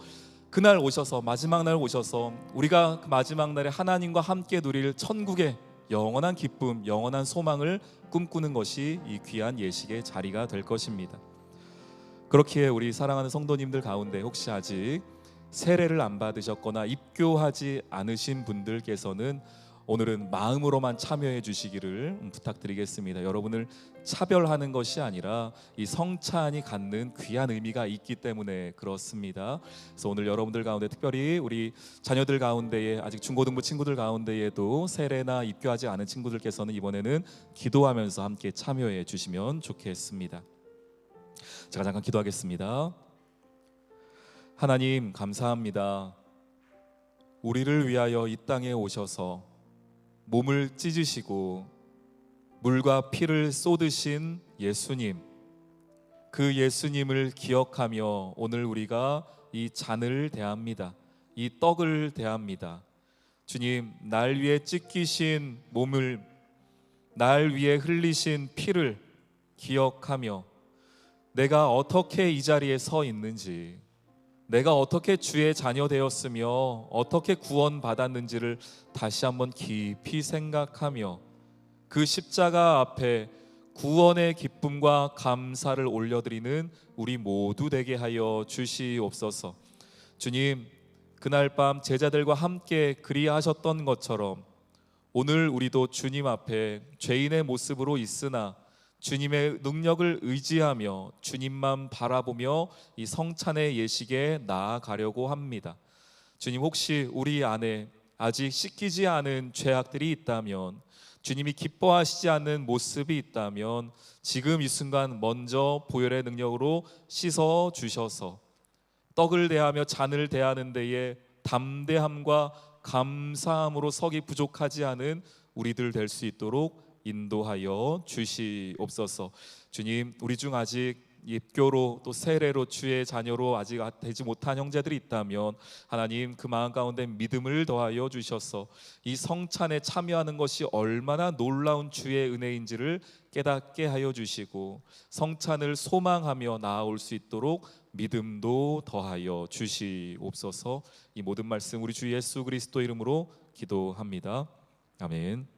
그날 오셔서, 마지막 날 오셔서 우리가 그 마지막 날에 하나님과 함께 누릴 천국의 영원한 기쁨, 영원한 소망을 꿈꾸는 것이 이 귀한 예식의 자리가 될 것입니다. 그렇기에 우리 사랑하는 성도님들 가운데 혹시 아직 세례를 안 받으셨거나 입교하지 않으신 분들께서는 오늘은 마음으로만 참여해 주시기를 부탁드리겠습니다. 여러분을 차별하는 것이 아니라 이 성찬이 갖는 귀한 의미가 있기 때문에 그렇습니다. 그래서 오늘 여러분들 가운데, 특별히 우리 자녀들 가운데에 아직 중고등부 친구들 가운데에도 세례나 입교하지 않은 친구들께서는 이번에는 기도하면서 함께 참여해 주시면 좋겠습니다. 제가 잠깐 기도하겠습니다. 하나님, 감사합니다. 우리를 위하여 이 땅에 오셔서 몸을 찢으시고 물과 피를 쏟으신 예수님, 그 예수님을 기억하며 오늘 우리가 이 잔을 대합니다. 이 떡을 대합니다. 주님, 날 위해 찢기신 몸을, 날 위해 흘리신 피를 기억하며 내가 어떻게 이 자리에 서 있는지, 내가 어떻게 주의 자녀 되었으며 어떻게 구원받았는지를 다시 한번 깊이 생각하며 그 십자가 앞에 구원의 기쁨과 감사를 올려드리는 우리 모두 되게 하여 주시옵소서. 주님, 그날 밤 제자들과 함께 그리하셨던 것처럼 오늘 우리도 주님 앞에 죄인의 모습으로 있으나 주님의 능력을 의지하며 주님만 바라보며 이 성찬의 예식에 나아가려고 합니다. 주님, 혹시 우리 안에 아직 씻기지 않은 죄악들이 있다면, 주님이 기뻐하시지 않는 모습이 있다면 지금 이 순간 먼저 보혈의 능력으로 씻어 주셔서 떡을 대하며 잔을 대하는 데에 담대함과 감사함으로 서기 부족하지 않은 우리들 될 수 있도록 인도하여 주시옵소서. 주님, 우리 중 아직 입교로 또 세례로 주의 자녀로 아직 되지 못한 형제들이 있다면 하나님, 그 마음 가운데 믿음을 더하여 주셔서 이 성찬에 참여하는 것이 얼마나 놀라운 주의 은혜인지를 깨닫게 하여 주시고 성찬을 소망하며 나아올 수 있도록 믿음도 더하여 주시옵소서. 이 모든 말씀 우리 주 예수 그리스도 이름으로 기도합니다. 아멘.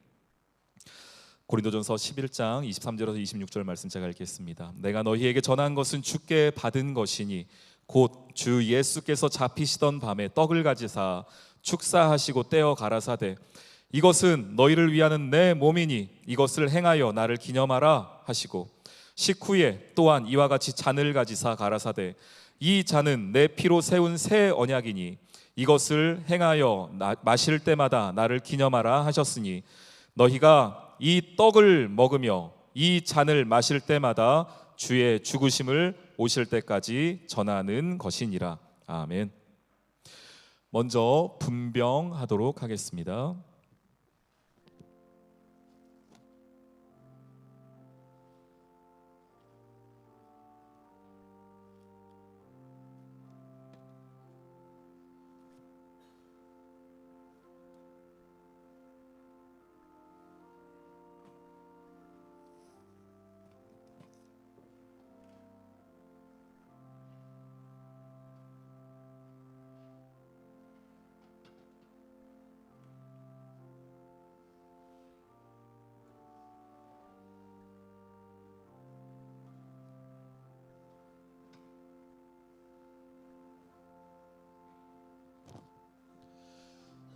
고린도전서 11장 23절에서 26절 말씀 제가 읽겠습니다. 내가 너희에게 전한 것은 주께 받은 것이니 곧 주 예수께서 잡히시던 밤에 떡을 가지사 축사하시고 떼어 가라사대 이것은 너희를 위하는 내 몸이니 이것을 행하여 나를 기념하라 하시고 식후에 또한 이와 같이 잔을 가지사 가라사대 이 잔은 내 피로 세운 새 언약이니 이것을 행하여 마실 때마다 나를 기념하라 하셨으니 너희가 이 떡을 먹으며 이 잔을 마실 때마다 주의 죽으심을 오실 때까지 전하는 것이니라. 아멘. 먼저 분병하도록 하겠습니다.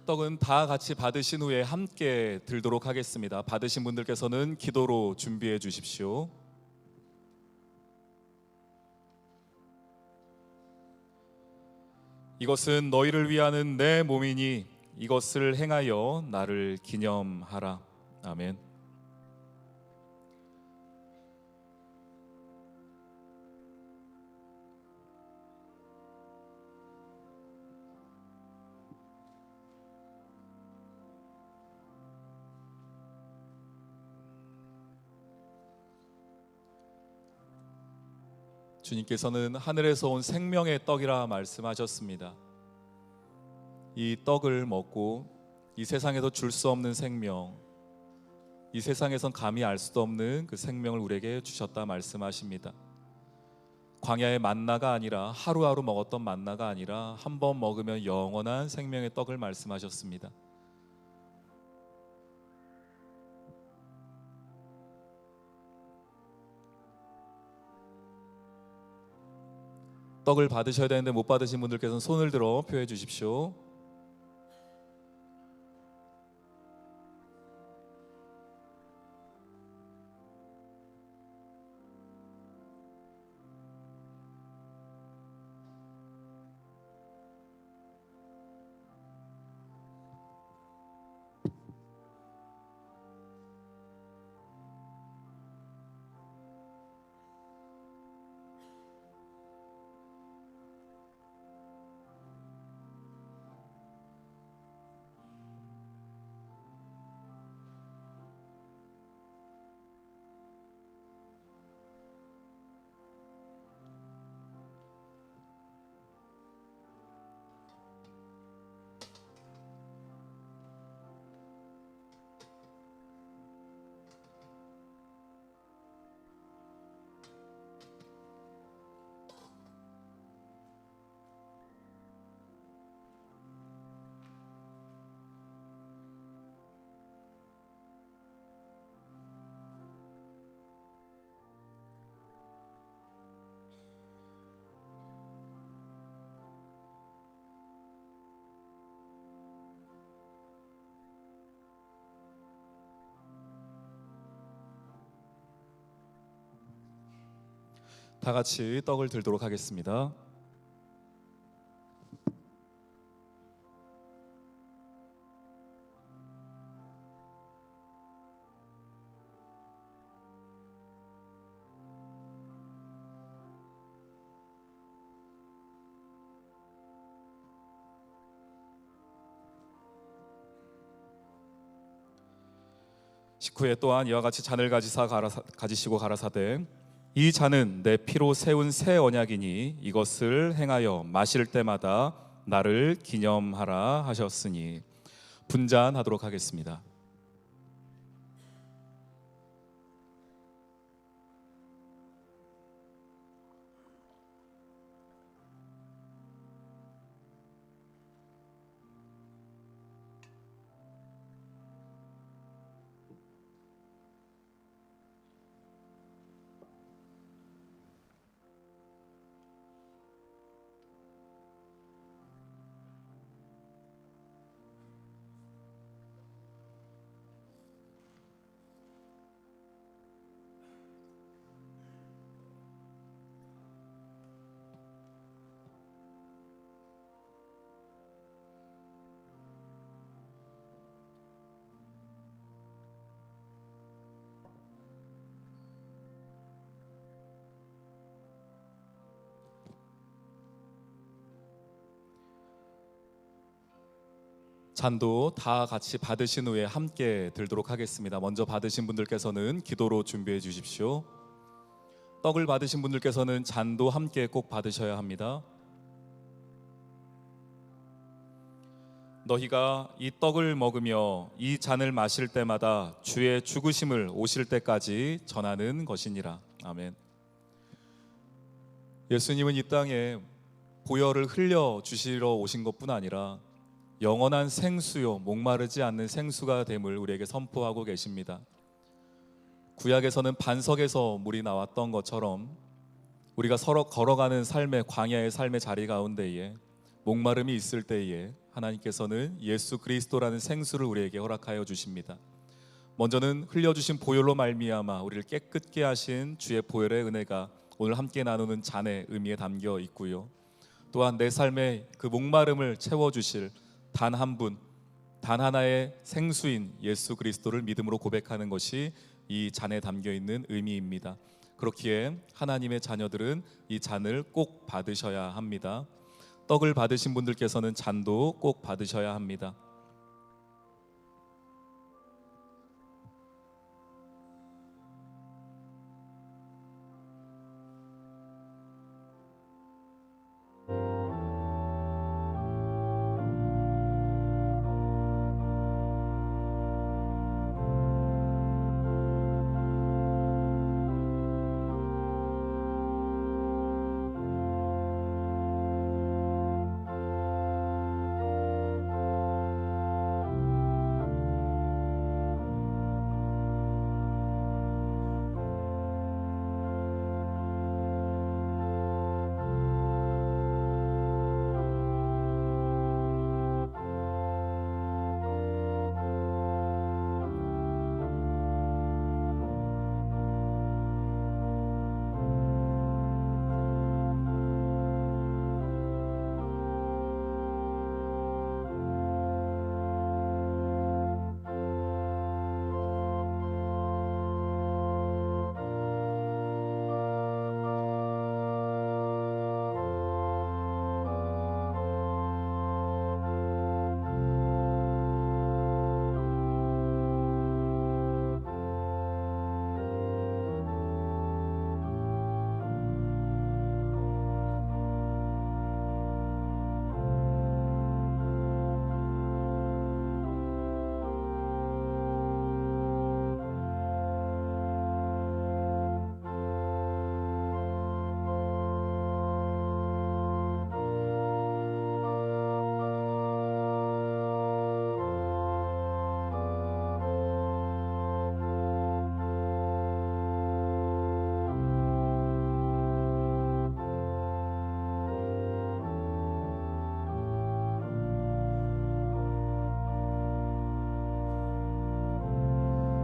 떡은 다 같이 받으신 후에 함께 들도록 하겠습니다. 받으신 분들께서는 기도로 준비해 주십시오. 이것은 너희를 위하는 내 몸이니 이것을 행하여 나를 기념하라. 아멘. 주님께서는 하늘에서 온 생명의 떡이라 말씀하셨습니다. 이 떡을 먹고 이 세상에서 줄 수 없는 생명, 이 세상에선 감히 알 수도 없는 그 생명을 우리에게 주셨다 말씀하십니다. 광야의 만나가 아니라 하루하루 먹었던 만나가 아니라 한 번 먹으면 영원한 생명의 떡을 말씀하셨습니다. 떡을 받으셔야 되는데 못 받으신 분들께서는 손을 들어 표해 주십시오. 다 같이 떡을 들도록 하겠습니다. 식후에 또한 이와 같이 잔을 가지시고 가라사대 이 잔은 내 피로 세운 새 언약이니 이것을 행하여 마실 때마다 나를 기념하라 하셨으니 분잔하도록 하겠습니다. 잔도 다 같이 받으신 후에 함께 들도록 하겠습니다. 먼저 받으신 분들께서는 기도로 준비해 주십시오. 떡을 받으신 분들께서는 잔도 함께 꼭 받으셔야 합니다. 너희가 이 떡을 먹으며 이 잔을 마실 때마다 주의 죽으심을 오실 때까지 전하는 것이니라. 아멘. 예수님은 이 땅에 보혈을 흘려 주시러 오신 것뿐 아니라 영원한 생수요 목마르지 않는 생수가 됨을 우리에게 선포하고 계십니다. 구약에서는 반석에서 물이 나왔던 것처럼 우리가 서로 걸어가는 삶의 광야의 삶의 자리 가운데에 목마름이 있을 때에 하나님께서는 예수 그리스도라는 생수를 우리에게 허락하여 주십니다. 먼저는 흘려주신 보혈로 말미암아 우리를 깨끗게 하신 주의 보혈의 은혜가 오늘 함께 나누는 잔의 의미에 담겨 있고요. 또한 내 삶의 그 목마름을 채워주실 단 한 분, 단 하나의 생수인 예수 그리스도를 믿음으로 고백하는 것이 이 잔에 담겨 있는 의미입니다. 그렇기에 하나님의 자녀들은 이 잔을 꼭 받으셔야 합니다. 떡을 받으신 분들께서는 잔도 꼭 받으셔야 합니다.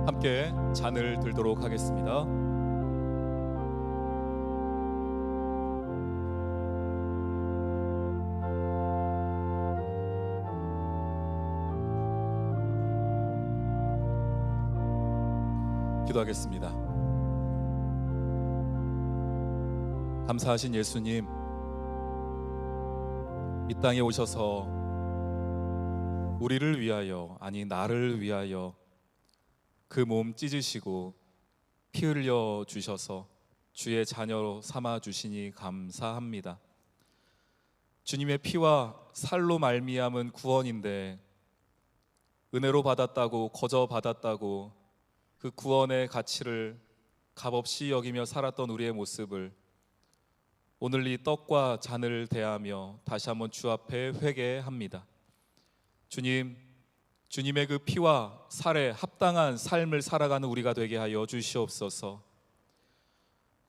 함께 잔을 들도록 하겠습니다. 기도하겠습니다. 감사하신 예수님, 이 땅에 오셔서 우리를 위하여, 아니 나를 위하여 그 몸 찢으시고 피 흘려 주셔서 주의 자녀로 삼아 주시니 감사합니다. 주님의 피와 살로 말미암은 구원인데 은혜로 받았다고, 거저 받았다고 그 구원의 가치를 값없이 여기며 살았던 우리의 모습을 오늘 이 떡과 잔을 대하며 다시 한번 주 앞에 회개합니다. 주님, 주님의 그 피와 살에 합당한 삶을 살아가는 우리가 되게 하여 주시옵소서.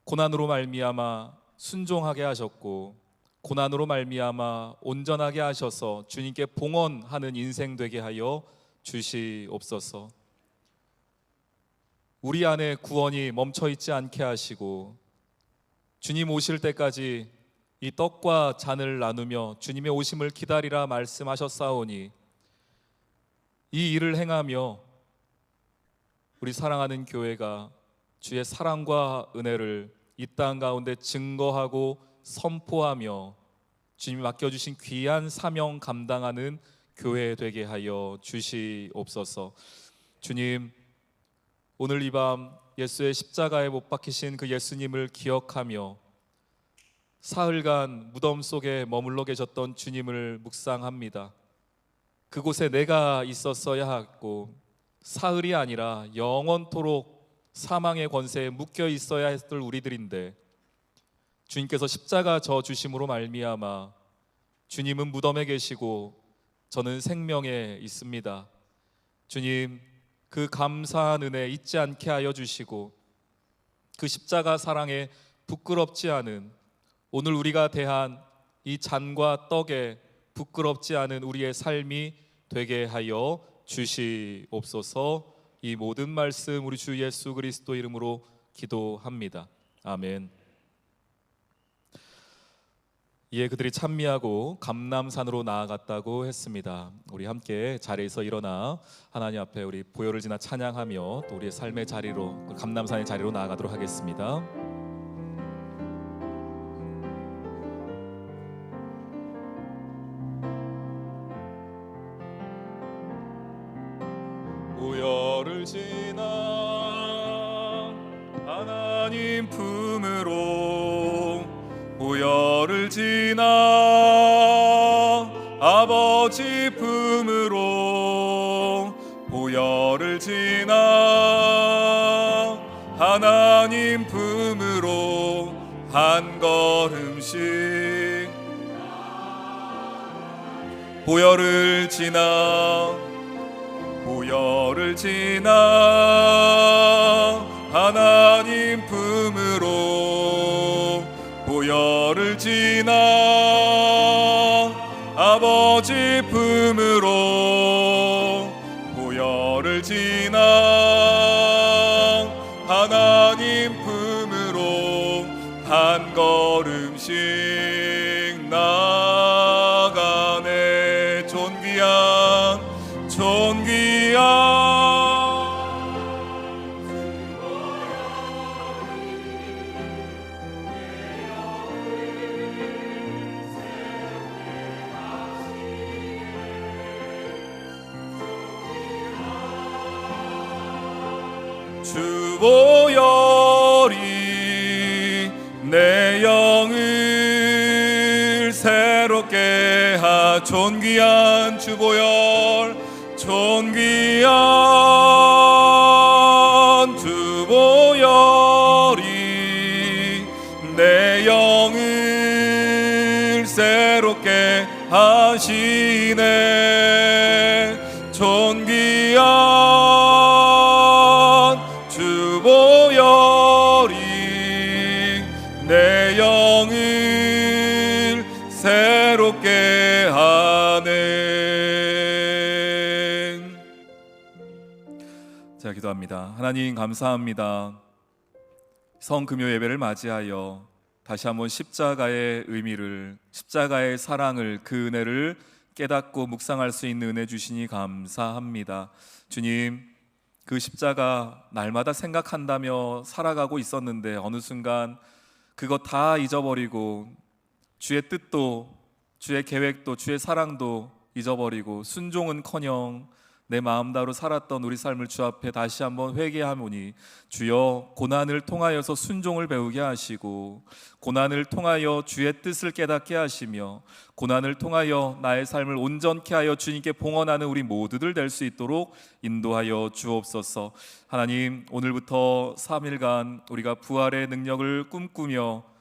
고난으로 말미암아 순종하게 하셨고 고난으로 말미암아 온전하게 하셔서 주님께 봉헌하는 인생 되게 하여 주시옵소서. 우리 안에 구원이 멈춰 있지 않게 하시고 주님 오실 때까지 이 떡과 잔을 나누며 주님의 오심을 기다리라 말씀하셨사오니 이 일을 행하며 우리 사랑하는 교회가 주의 사랑과 은혜를 이 땅 가운데 증거하고 선포하며 주님이 맡겨주신 귀한 사명 감당하는 교회 되게 하여 주시옵소서. 주님, 오늘 이 밤 예수의 십자가에 못 박히신 그 예수님을 기억하며 사흘간 무덤 속에 머물러 계셨던 주님을 묵상합니다. 그곳에 내가 있었어야 하고 사흘이 아니라 영원토록 사망의 권세에 묶여 있어야 했을 우리들인데 주님께서 십자가 져 주심으로 말미암아 주님은 무덤에 계시고 저는 생명에 있습니다. 주님, 그 감사한 은혜 잊지 않게 하여 주시고 그 십자가 사랑에 부끄럽지 않은 오늘 우리가 대한 이 잔과 떡의 부끄럽지 않은 우리의 삶이 되게 하여 주시옵소서. 이 모든 말씀 우리 주 예수 그리스도 이름으로 기도합니다. 아멘. 이에 그들이 찬미하고 감람산으로 나아갔다고 했습니다. 우리 함께 자리에서 일어나 하나님 앞에 우리 보혈을 지나 찬양하며 또 우리의 삶의 자리로, 감람산의 자리로 나아가도록 하겠습니다. 보혈을 지나 하나님 품으로, 보혈을 지나 아버지 품으로, 보혈을 지나 하나님 품으로 한 걸음씩, 보혈을 지나, 보혈을 지나 하나님 품으로, 보혈을 지나 아버지 품으로, 보혈을 지나 하나님 품으로 한 걸음씩 나아가네. 존귀한 주 보혈이 내 영을 새롭게 하. 존귀한 주 보혈, 존귀한 주 보혈이 내 영을 새롭게 하시네. 존귀한 주 보혈이 내 영을 새롭게 하네. 자, 기도합니다. 하나님 감사합니다. 성금요 예배를 맞이하여 다시 한번 십자가의 의미를, 십자가의 사랑을, 그 은혜를 깨닫고 묵상할 수 있는 은혜 주시니 감사합니다. 주님, 그 십자가 날마다 생각한다며 살아가고 있었는데 어느 순간 그거 다 잊어버리고 주의 뜻도, 주의 계획도, 주의 사랑도 잊어버리고 순종은커녕 내 마음대로 살았던 우리 삶을 주 앞에 다시 한번 회개하오니, 주여 고난을 통하여서 순종을 배우게 하시고, 고난을 통하여 주의 뜻을 깨닫게 하시며, 고난을 통하여 나의 삶을 온전케 하여 주님께 봉헌하는 우리 모두들 될 수 있도록 인도하여 주옵소서. 하나님, 오늘부터 3일간 우리가 부활의 능력을 꿈꾸며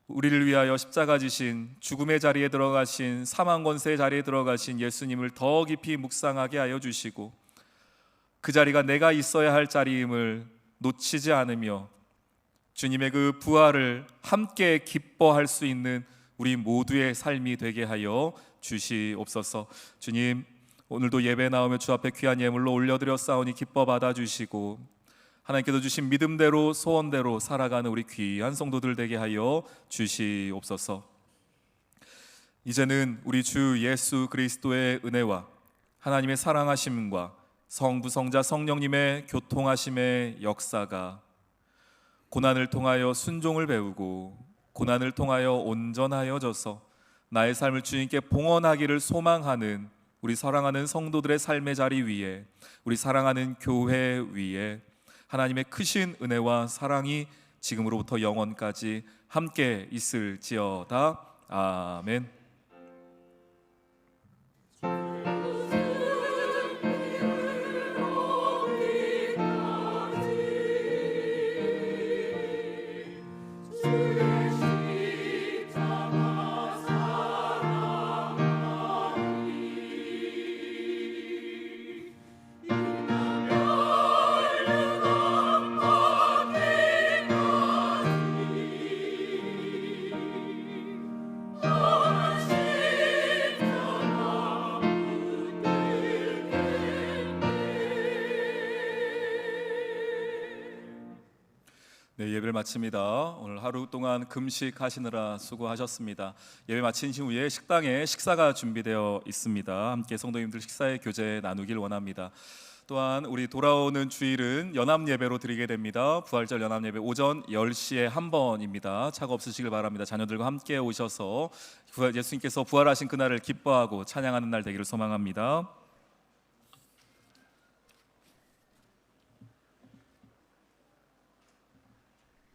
우리를 위하여 십자가 지신, 죽음의 자리에 들어가신, 사망 권세의 자리에 들어가신 예수님을 더 깊이 묵상하게 하여 주시고, 그 자리가 내가 있어야 할 자리임을 놓치지 않으며 주님의 그 부활을 함께 기뻐할 수 있는 우리 모두의 삶이 되게 하여 주시옵소서. 주님, 오늘도 예배 나오며 주 앞에 귀한 예물로 올려드렸사오니 기뻐 받아주시고, 하나님께서 주신 믿음대로 소원대로 살아가는 우리 귀한 성도들 되게 하여 주시옵소서. 이제는 우리 주 예수 그리스도의 은혜와 하나님의 사랑하심과 성부 성자 성령님의 교통하심의 역사가, 고난을 통하여 순종을 배우고 고난을 통하여 온전하여져서 나의 삶을 주님께 봉헌하기를 소망하는 우리 사랑하는 성도들의 삶의 자리 위에, 우리 사랑하는 교회 위에 하나님의 크신 은혜와 사랑이 지금으로부터 영원까지 함께 있을지어다. 아멘. 저희 예배를 마칩니다. 오늘 하루 동안 금식하시느라 수고하셨습니다. 예배 마친 후에 식당에 식사가 준비되어 있습니다. 함께 성도님들 식사의 교제 나누길 원합니다. 또한 우리 돌아오는 주일은 연합 예배로 드리게 됩니다. 부활절 연합 예배 오전 10시에 한 번입니다. 차가 없으시길 바랍니다. 자녀들과 함께 오셔서 예수님께서 부활하신 그날을 기뻐하고 찬양하는 날 되기를 소망합니다.